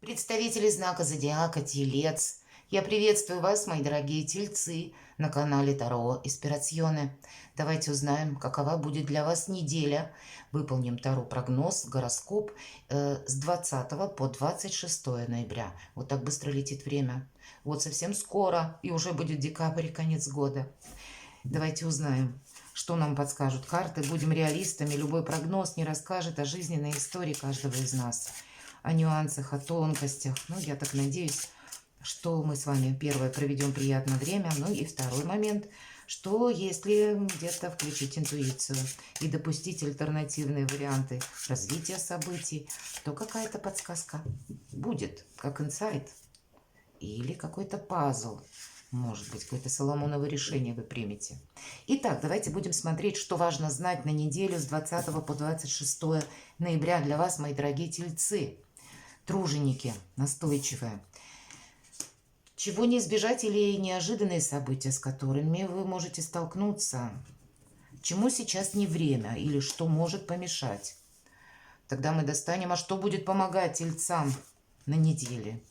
Представители знака зодиака Телец. Я приветствую вас, мои дорогие тельцы, на канале Таро Инспирационе. Давайте узнаем, какова будет для вас неделя. Выполним Таро прогноз, гороскоп с 20 по 26 ноября. Вот так быстро летит время. Вот совсем скоро, и уже будет декабрь, конец года. Давайте узнаем, что нам подскажут карты. Будем реалистами. Любой прогноз не расскажет о жизненной истории каждого из нас, о нюансах, о тонкостях. Ну, я так надеюсь, что мы с вами, первое, проведем приятное время. Ну и второй момент, что если где-то включить интуицию и допустить альтернативные варианты развития событий, то какая-то подсказка будет, как инсайт или какой-то пазл. Может быть, какое-то соломоново решение вы примете. Итак, давайте будем смотреть, что важно знать на неделю с 20 по 26 ноября для вас, мои дорогие тельцы. Труженики, настойчивые. Чего не избежать или неожиданные события, с которыми вы можете столкнуться. Чему сейчас не время или что может помешать. Тогда мы достанем, а что будет помогать тельцам на неделе.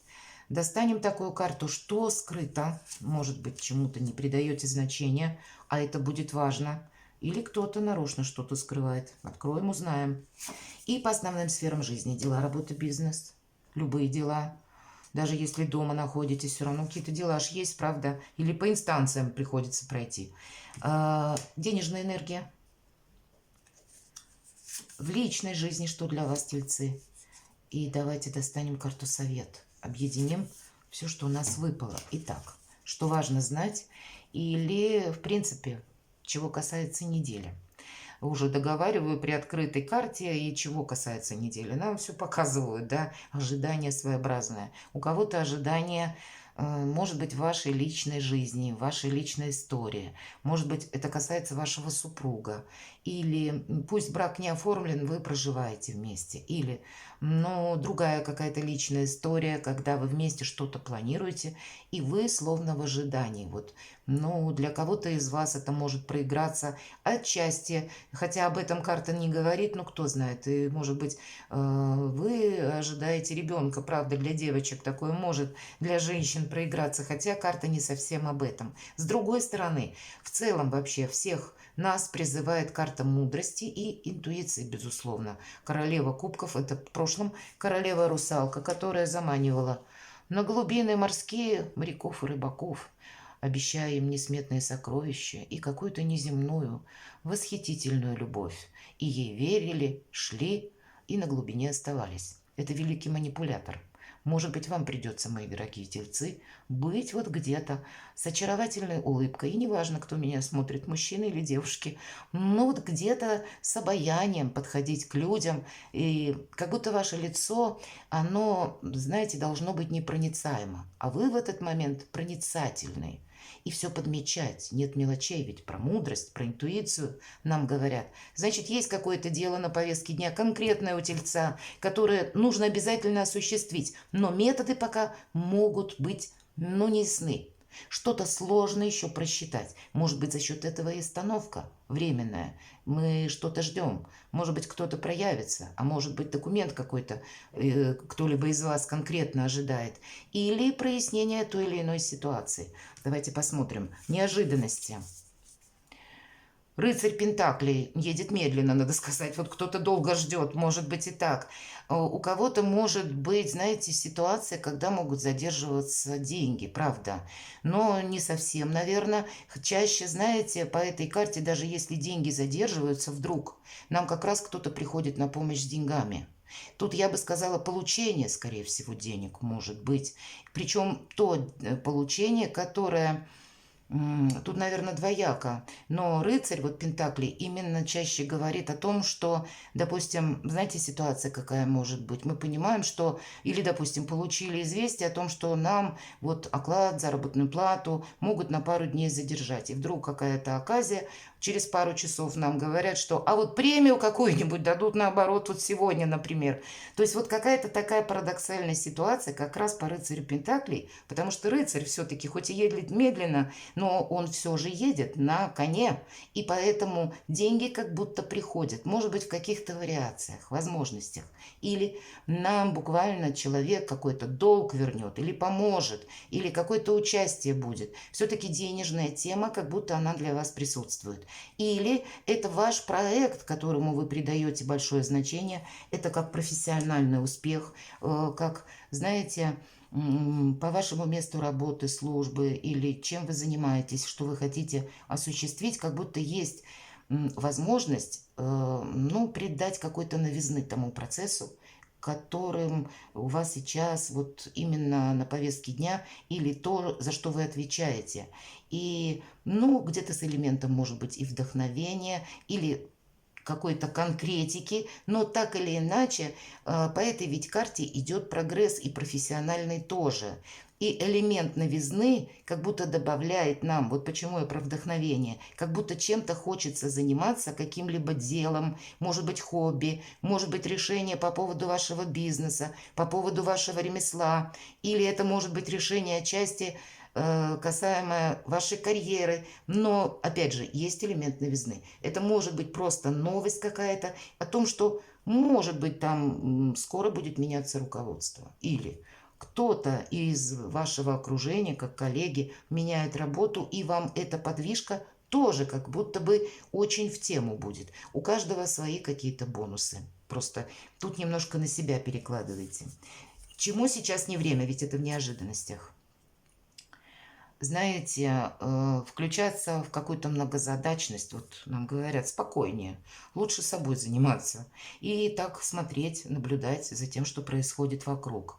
Достанем такую карту, что скрыто. Может быть, чему-то не придаете значения, а это будет важно. Или кто-то нарочно что-то скрывает. Откроем, узнаем. И по основным сферам жизни. Дела, работа, бизнес. Любые дела. Даже если дома находитесь, все равно какие-то дела ж есть, правда? Или по инстанциям приходится пройти. Денежная энергия. В личной жизни что для вас, тельцы? И давайте достанем карту совет. Объединим все, что у нас выпало. Итак, что важно знать или, в принципе, чего касается недели. Уже договариваю при открытой карте, и чего касается недели. Нам все показывают, да, ожидание своеобразное. У кого-то ожидание может быть в вашей личной жизни, в вашей личной истории. Может быть, это касается вашего супруга. Или пусть брак не оформлен, вы проживаете вместе. Или, ну, другая какая-то личная история, когда вы вместе что-то планируете, и вы словно в ожидании. Вот, ну, для кого-то из вас это может проиграться отчасти, хотя об этом карта не говорит, но кто знает. И, может быть, вы ожидаете ребенка, правда, для девочек такое может, для женщин проиграться, хотя карта не совсем об этом. С другой стороны, в целом вообще всех нас призывает карта мудрости и интуиции, безусловно. Королева кубков – это в прошлом королева-русалка, которая заманивала на глубины морские моряков и рыбаков, обещая им несметные сокровища и какую-то неземную, восхитительную любовь. И ей верили, шли и на глубине оставались. Это великий манипулятор. Может быть, вам придется, мои дорогие тельцы, быть вот где-то с очаровательной улыбкой. И неважно, кто меня смотрит, мужчины или девушки. Но вот где-то с обаянием подходить к людям. И как будто ваше лицо, оно, знаете, должно быть непроницаемо. А вы в этот момент проницательный. И все подмечать. Нет мелочей, ведь про мудрость, про интуицию нам говорят. Значит, есть какое-то дело на повестке дня, конкретное у тельца, которое нужно обязательно осуществить. Но методы пока могут быть, ну, не ясны. Что-то сложно еще просчитать. Может быть, за счет этого и остановка временная. Мы что-то ждем. Может быть, кто-то проявится, а может быть, документ какой-то кто-либо из вас конкретно ожидает. Или прояснение той или иной ситуации. Давайте посмотрим. Неожиданности. Рыцарь Пентаклей едет медленно, надо сказать. Вот кто-то долго ждет, может быть и так. У кого-то может быть, знаете, ситуация, когда могут задерживаться деньги, правда. Но не совсем, наверное. Чаще, знаете, по этой карте, даже если деньги задерживаются вдруг, нам как раз кто-то приходит на помощь с деньгами. Тут я бы сказала, получение, скорее всего, денег может быть. Причем то получение, которое... Тут, наверное, двояко. Но рыцарь, вот Пентакли, именно чаще говорит о том, что, допустим, знаете, ситуация какая может быть. Мы понимаем, что, или, допустим, получили известие о том, что нам вот оклад, заработную плату могут на пару дней задержать. И вдруг какая-то оказия, через пару часов нам говорят, что а вот премию какую-нибудь дадут наоборот вот сегодня, например. То есть вот какая-то такая парадоксальная ситуация как раз по рыцарю Пентаклей, потому что рыцарь все-таки хоть и едет медленно, но он все же едет на коне, и поэтому деньги как будто приходят, может быть, в каких-то вариациях, возможностях. Или нам буквально человек какой-то долг вернет, или поможет, или какое-то участие будет. Все-таки денежная тема, как будто она для вас присутствует. Или это ваш проект, которому вы придаете большое значение, это как профессиональный успех, как, знаете, по вашему месту работы, службы или чем вы занимаетесь, что вы хотите осуществить, как будто есть возможность, ну, придать какой-то новизны тому процессу, которым у вас сейчас вот именно на повестке дня или то, за что вы отвечаете. И, ну, где-то с элементом, может быть, и вдохновения, или какой-то конкретики, но так или иначе по этой ведь карте идет прогресс и профессиональный тоже. И элемент новизны как будто добавляет нам, вот почему я про вдохновение, как будто чем-то хочется заниматься, каким-либо делом, может быть хобби, может быть решение по поводу вашего бизнеса, по поводу вашего ремесла, или это может быть решение отчасти касаемо вашей карьеры. Но, опять же, есть элемент новизны. Это может быть просто новость какая-то о том, что, может быть, там скоро будет меняться руководство. Или кто-то из вашего окружения, как коллеги, меняет работу, и вам эта подвижка тоже как будто бы очень в тему будет. У каждого свои какие-то бонусы. Просто тут немножко на себя перекладывайте. Чему сейчас не время, ведь это в неожиданностях. Знаете, включаться в какую-то многозадачность, вот нам говорят, спокойнее, лучше собой заниматься и так смотреть, наблюдать за тем, что происходит вокруг.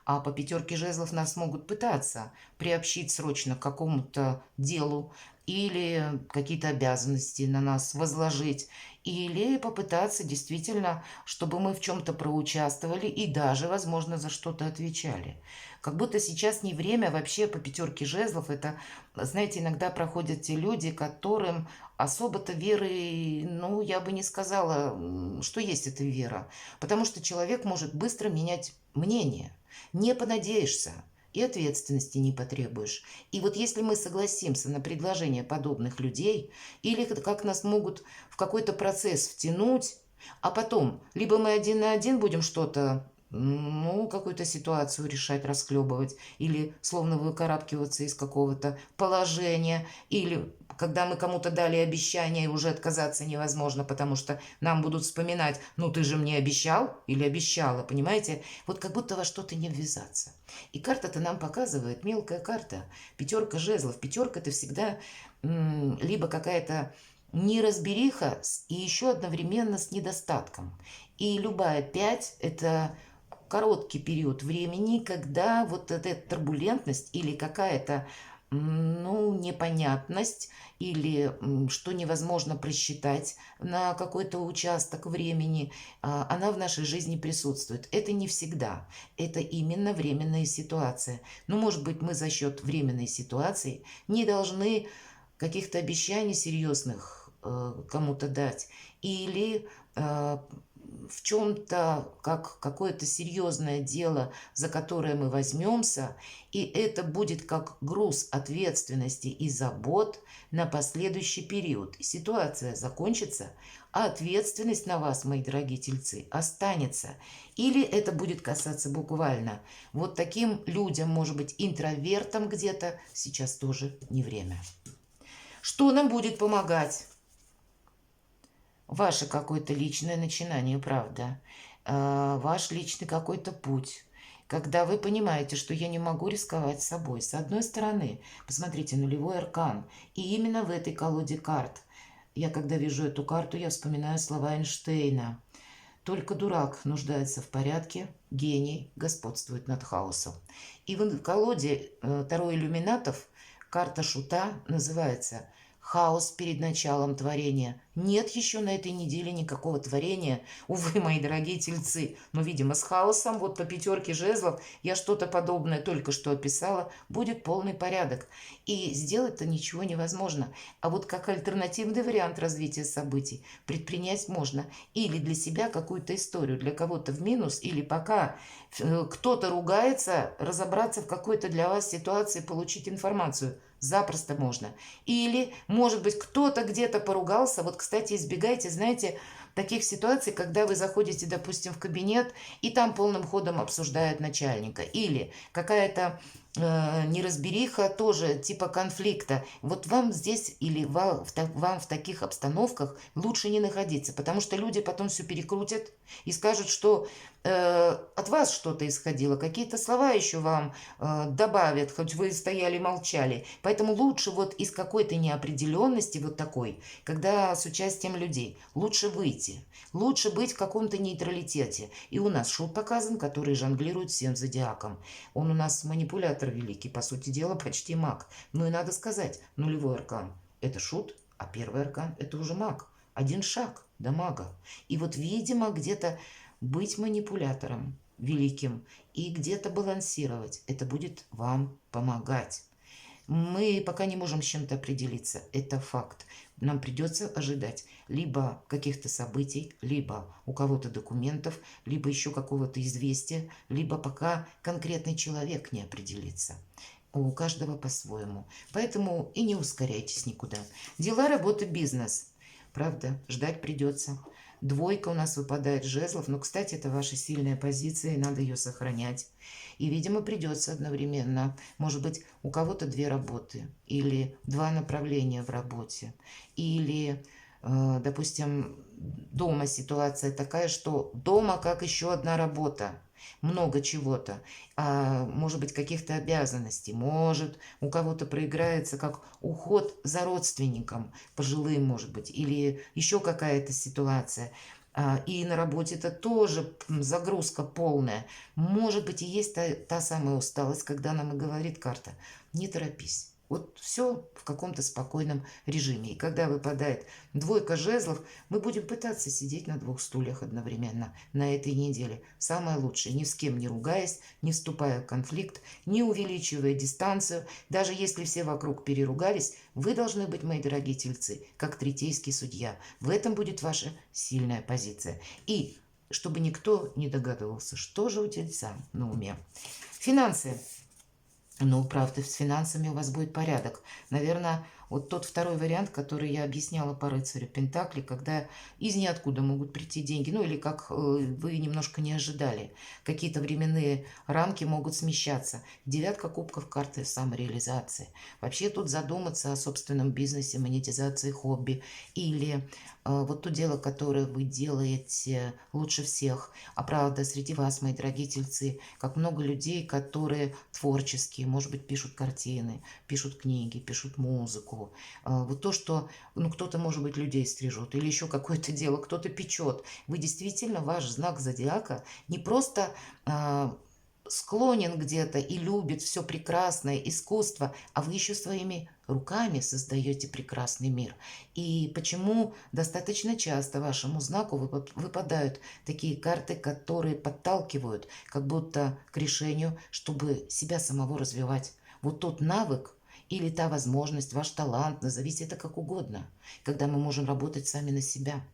А по пятерке жезлов нас могут пытаться приобщить срочно к какому-то делу или какие-то обязанности на нас возложить, или попытаться действительно, чтобы мы в чем-то проучаствовали и даже, возможно, за что-то отвечали. Как будто сейчас не время вообще по пятерке жезлов. Это, знаете, иногда проходят те люди, которым особо-то веры, ну, я бы не сказала, что есть эта вера. Потому что человек может быстро менять мнение. Не понадеешься и ответственности не потребуешь. И вот если мы согласимся на предложение подобных людей, или как нас могут в какой-то процесс втянуть, а потом либо мы один на один будем что-то, ну, какую-то ситуацию решать, расхлебывать, или словно выкарабкиваться из какого-то положения, или когда мы кому-то дали обещание, и уже отказаться невозможно, потому что нам будут вспоминать, ну ты же мне обещал или обещала, понимаете? Вот как будто во что-то не ввязаться. И карта-то нам показывает, мелкая карта, пятерка жезлов. Пятерка это всегда либо какая-то неразбериха и еще одновременно с недостатком. И любая 5 это короткий период времени, когда вот эта турбулентность или какая-то, ну, непонятность, или что невозможно просчитать на какой-то участок времени, она в нашей жизни присутствует. Это не всегда, это именно временная ситуация. Но, может быть, мы за счет временной ситуации не должны каких-то обещаний серьезных кому-то дать, или в чем-то, как какое-то серьезное дело, за которое мы возьмемся, и это будет как груз ответственности и забот на последующий период. Ситуация закончится, а ответственность на вас, мои дорогие тельцы, останется. Или это будет касаться буквально вот таким людям, может быть, интровертам где-то, сейчас тоже не время. Что нам будет помогать? Ваше какое-то личное начинание, правда, ваш личный какой-то путь, когда вы понимаете, что я не могу рисковать собой. С одной стороны, посмотрите, нулевой аркан, и именно в этой колоде карт. Я, когда вижу эту карту, я вспоминаю слова Эйнштейна. Только дурак нуждается в порядке, гений господствует над хаосом. И в колоде Таро иллюминатов карта шута называется хаос перед началом творения. Нет еще на этой неделе никакого творения, увы, мои дорогие тельцы. Но, видимо, с хаосом, вот по пятерке жезлов, я что-то подобное только что описала, будет полный порядок. И сделать-то ничего невозможно. А вот как альтернативный вариант развития событий предпринять можно. Или для себя какую-то историю, для кого-то в минус, или пока кто-то ругается, разобраться в какой-то для вас ситуации, получить информацию. Запросто можно. Или, может быть, кто-то где-то поругался. Вот, кстати, избегайте, знаете, таких ситуаций, когда вы заходите, допустим, в кабинет, и там полным ходом обсуждают начальника. Или какая-то неразбериха тоже, типа конфликта. Вот вам здесь или вам в таких обстановках лучше не находиться, потому что люди потом все перекрутят и скажут, что от вас что-то исходило, какие-то слова еще вам добавят, хоть вы стояли молчали. Поэтому лучше вот из какой-то неопределенности вот такой, когда с участием людей, лучше выйти, лучше быть в каком-то нейтралитете. И у нас шут показан, который жонглирует всем зодиаком. Он у нас манипулятор великий, по сути дела, почти маг. Ну и надо сказать, нулевой аркан – это шут, а первый аркан – это уже маг. Один шаг до мага. И вот, видимо, где-то быть манипулятором великим и где-то балансировать, это будет вам помогать. Мы пока не можем с чем-то определиться, это факт. Нам придется ожидать либо каких-то событий, либо у кого-то документов, либо еще какого-то известия, либо пока конкретный человек не определится. У каждого по-своему. Поэтому и не ускоряйтесь никуда. Дела, работа, бизнес. Правда, ждать придется. Двойка у нас выпадает жезлов, но, кстати, это ваша сильная позиция, и надо ее сохранять. И, видимо, придется одновременно. Может быть, у кого-то две работы, или два направления в работе, или, допустим, дома ситуация такая, что дома как еще одна работа. Много чего-то, может быть, каких-то обязанностей, может, у кого-то проиграется как уход за родственником, пожилым, может быть, или еще какая-то ситуация. И на работе это тоже загрузка полная. Может быть, и есть та самая усталость, когда нам и говорит карта: не торопись. Вот все в каком-то спокойном режиме. И когда выпадает двойка жезлов, мы будем пытаться сидеть на двух стульях одновременно на этой неделе. Самое лучшее, ни с кем не ругаясь, не вступая в конфликт, не увеличивая дистанцию. Даже если все вокруг переругались, вы должны быть, мои дорогие тельцы, как третейский судья. В этом будет ваша сильная позиция. И чтобы никто не догадывался, что же у тельца на уме. Финансы. Ну, правда, с финансами у вас будет порядок. Наверное, вот тот второй вариант, который я объясняла по рыцарю Пентакли, когда из ниоткуда могут прийти деньги, ну или как вы немножко не ожидали. Какие-то временные рамки могут смещаться. Девятка кубков – карты самореализации. Вообще тут задуматься о собственном бизнесе, монетизации хобби или вот то дело, которое вы делаете лучше всех. А правда, среди вас, мои дорогие тельцы, как много людей, которые творческие, может быть, пишут картины, пишут книги, пишут музыку. Вот то, что кто-то, может быть, людей стрижет или еще какое-то дело, кто-то печет. Вы действительно, ваш знак зодиака не просто склонен где-то и любит все прекрасное искусство, а вы еще своими руками создаете прекрасный мир. И почему достаточно часто вашему знаку выпадают такие карты, которые подталкивают как будто к решению, чтобы себя самого развивать. Вот тот навык или та возможность, ваш талант, назовите это как угодно, когда мы можем работать сами на себя.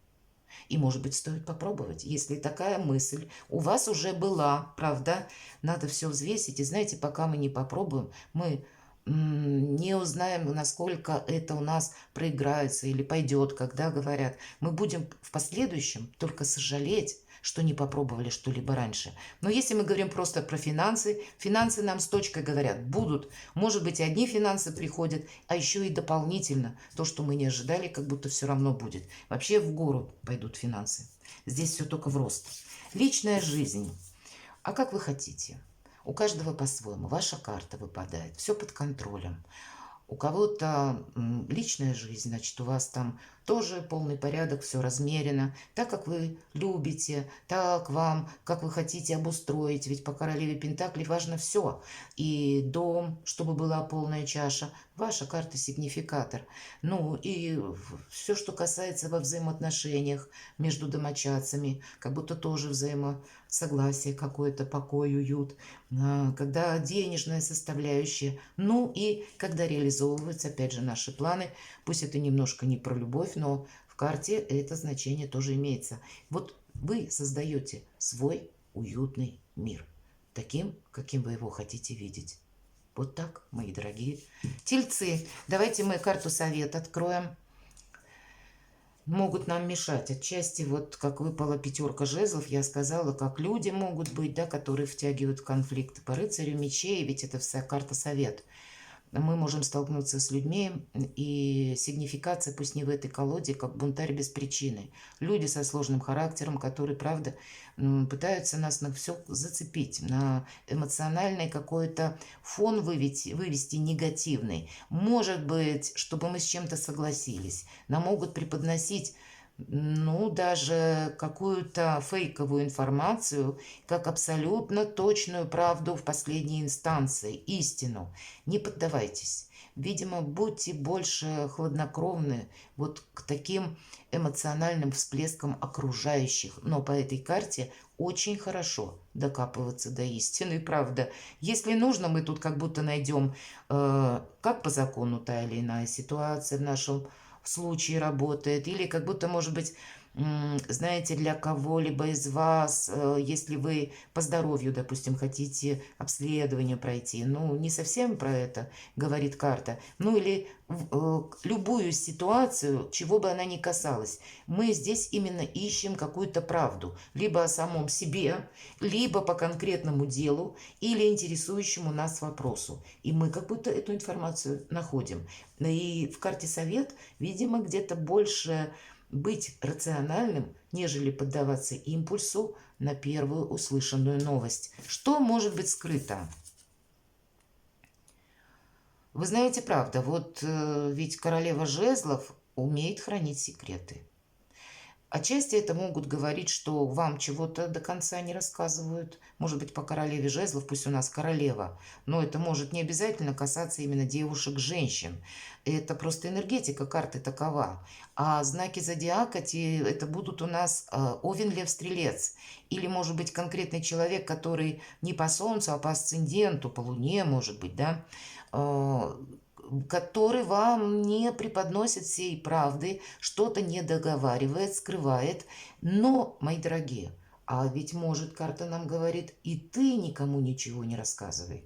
И, может быть, стоит попробовать, если такая мысль у вас уже была, правда? Надо все взвесить. И знаете, пока мы не попробуем, мы не узнаем, насколько это у нас проиграется или пойдет, когда говорят. Мы будем в последующем только сожалеть, что не попробовали что-либо раньше. Но если мы говорим просто про финансы, финансы нам с точкой говорят, будут. Может быть, и одни финансы приходят, а еще и дополнительно то, что мы не ожидали, как будто все равно будет. Вообще в гору пойдут финансы. Здесь все только в рост. Личная жизнь. А как вы хотите? У каждого по-своему. Ваша карта выпадает. Все под контролем. у кого-то личная жизнь, значит, у вас там тоже полный порядок, все размерено, так, как вы любите, так вам, как вы хотите обустроить. Ведь по королеве Пентаклей важно все. И дом, чтобы была полная чаша, ваша карта сигнификатор. Ну и все, что касается во взаимоотношениях между домочадцами, как будто тоже взаимосогласие какое-то, покой, уют, когда денежная составляющая, ну и когда реализовываются, опять же, наши планы, пусть это немножко не про любовь, но в карте это значение тоже имеется. Вот вы создаете свой уютный мир, таким, каким вы его хотите видеть. Вот так, мои дорогие тельцы. Давайте мы карту совет откроем. Могут нам мешать. Отчасти, вот как выпала пятерка жезлов, я сказала, как люди могут быть, да, которые втягивают в конфликт. По рыцарю мечей, ведь это вся карта совет. Мы можем столкнуться с людьми, и сигнификация, пусть не в этой колоде, как бунтарь без причины. Люди со сложным характером, которые, правда, пытаются нас на все зацепить, на эмоциональный какой-то фон вывести негативный. Может быть, чтобы мы с чем-то согласились. Нам могут преподносить, ну, даже какую-то фейковую информацию, как абсолютно точную правду в последней инстанции, истину. Не поддавайтесь. Видимо, будьте больше хладнокровны вот к таким эмоциональным всплескам окружающих. Но по этой карте очень хорошо докапываться до истины, правда. Если нужно, мы тут как будто найдем, как по закону та или иная ситуация в нашем случае работает, или как будто, может быть, знаете, для кого-либо из вас, если вы по здоровью, допустим, хотите обследование пройти, ну, не совсем про это говорит карта, ну, или любую ситуацию, чего бы она ни касалась, мы здесь именно ищем какую-то правду, либо о самом себе, либо по конкретному делу, или интересующему нас вопросу. И мы как будто эту информацию находим. И в карте совет, видимо, где-то больше быть рациональным, нежели поддаваться импульсу на первую услышанную новость. Что может быть скрыто? Вы знаете, правда, вот ведь королева жезлов умеет хранить секреты. Отчасти это могут говорить, что вам чего-то до конца не рассказывают. Может быть, по королеве жезлов, пусть у нас королева, но это может не обязательно касаться именно девушек, женщин. Это просто энергетика карты такова. А знаки зодиака это будут у нас Овен, Лев, Стрелец. Или, может быть, конкретный человек, который не по Солнцу, а по асценденту, по Луне, может быть, да, который вам не преподносит всей правды, что-то не договаривает, скрывает. Но, мои дорогие, а ведь может карта нам говорит, и ты никому ничего не рассказывай.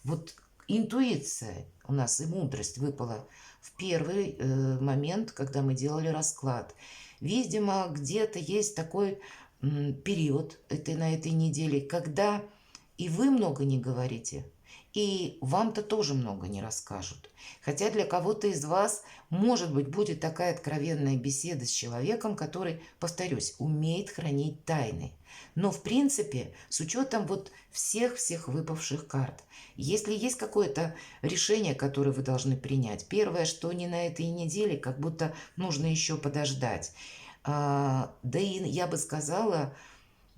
Вот интуиция у нас и мудрость выпала в первый момент, когда мы делали расклад. Видимо, где-то есть такой период на этой неделе, когда и вы много не говорите, и вам-то тоже много не расскажут. Хотя для кого-то из вас, может быть, будет такая откровенная беседа с человеком, который, повторюсь, умеет хранить тайны. Но, в принципе, с учетом вот всех выпавших карт, если есть какое-то решение, которое вы должны принять, первое, что не на этой неделе, как будто нужно еще подождать. Да и я бы сказала,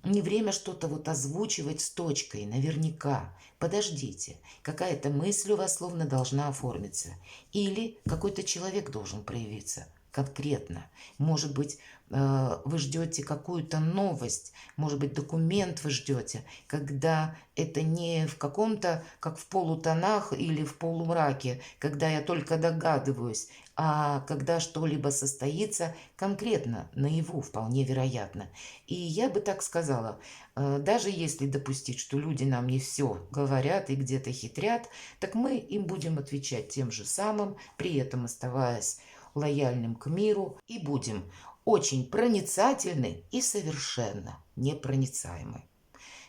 не время что-то вот озвучивать с точкой, наверняка. Подождите, какая-то мысль у вас словно должна оформиться. Или какой-то человек должен проявиться конкретно. Может быть, вы ждете какую-то новость, может быть, документ вы ждете, когда это не в каком-то, как в полутонах или в полумраке, когда я только догадываюсь, а когда что-либо состоится конкретно, наяву, вполне вероятно. И я бы так сказала, даже если допустить, что люди нам не все говорят и где-то хитрят, так мы им будем отвечать тем же самым, при этом оставаясь лояльным к миру, и будем очень проницательны и совершенно непроницаемы.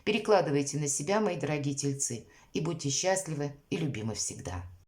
Перекладывайте на себя, мои дорогие тельцы, и будьте счастливы и любимы всегда.